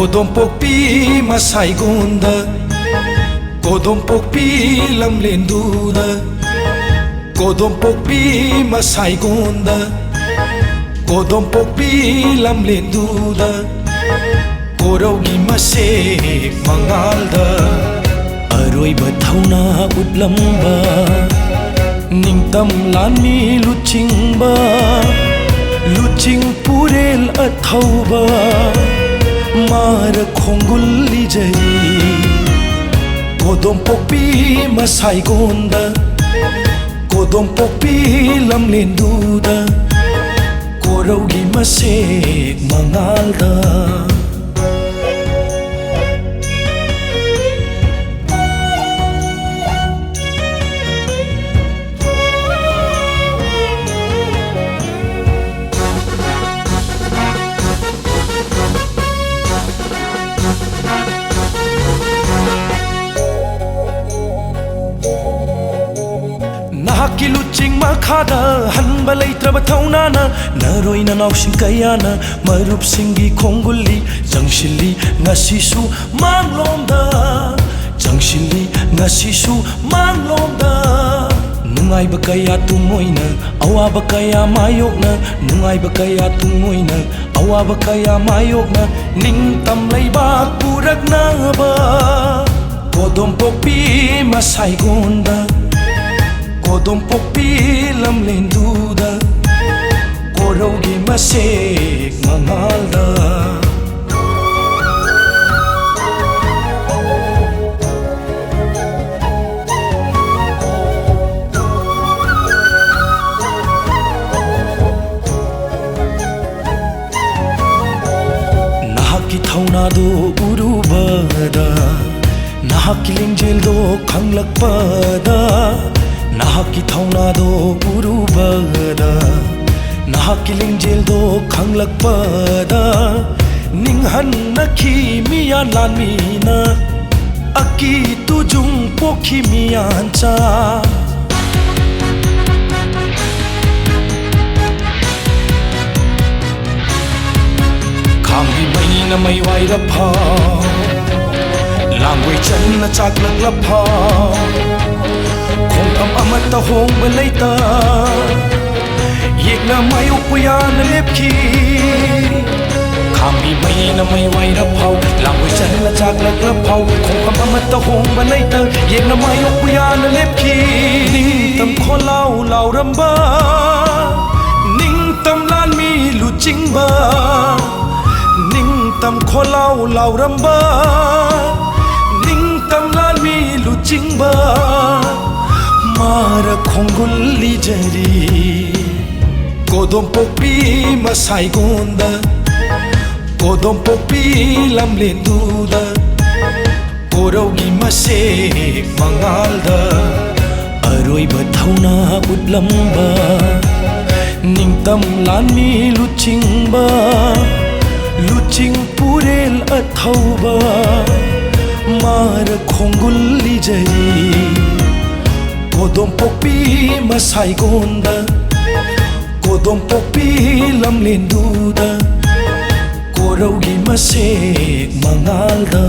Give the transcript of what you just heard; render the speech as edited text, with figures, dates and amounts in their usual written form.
Kodom pokpi masai gonda, kodom pokpi lam lenduda, kodom pokpi masai gonda, kodom pokpi lam lenduda, koraugi masek mangalda, aroi bathauna utlamba, ningtam lani luchingba, luching purel athauba. Mar khongul jai kodom pokpi masai gonda, kodom pokpi lam lenduda, koraugi masek mangalda. Nahaki luching makhada hanba leitraba thaunana naroina nausing kayana marup singi khongulli jangshili ngasisu manglomda jangshili ngasisu manglomda nungai ba kaya tumoina awaba kaya mayokna nungai ba kaya tumoina awaba kaya mayokna ningtam leibak purakna ba kodom pokpi masai gonda, kodom pokpi lam lenduda, koraugi masek mangalda. Nahaki thauna do urubada, nahaki lingjel do khanglakpada, nahaki thauna do urubada, nahaki lingjel do khanglakpada, ninghan nakhi miyan lanmina, aki tujung pokhi miyan cha. Khambi mai na mai wai ra pha, langway chan na chak lang la pha. Khong am amata hong balaita, yek na mai upuya na lepki. Khambi mai na mai wai ra phau, langway chan na chak lang la phau. Khong am amata hong balaita, yek na mai upuya na lepki. Ning tam kho lau ramba, ning tam lan mi lu chingba. Ning tam kho lau ramba, ning tam lan mi lu chingba. Mar khongul jari kodom pokpi masai gonda, kodom pokpi lam lenduda, koraugi masek mangalda, aroi bathauna utlamba, ningtam lani luchingba, luching purel athauba. Mar khongul jari kodom pokpi masai gonda, kodom pokpi lam lenduda, koraugi masek mangalda.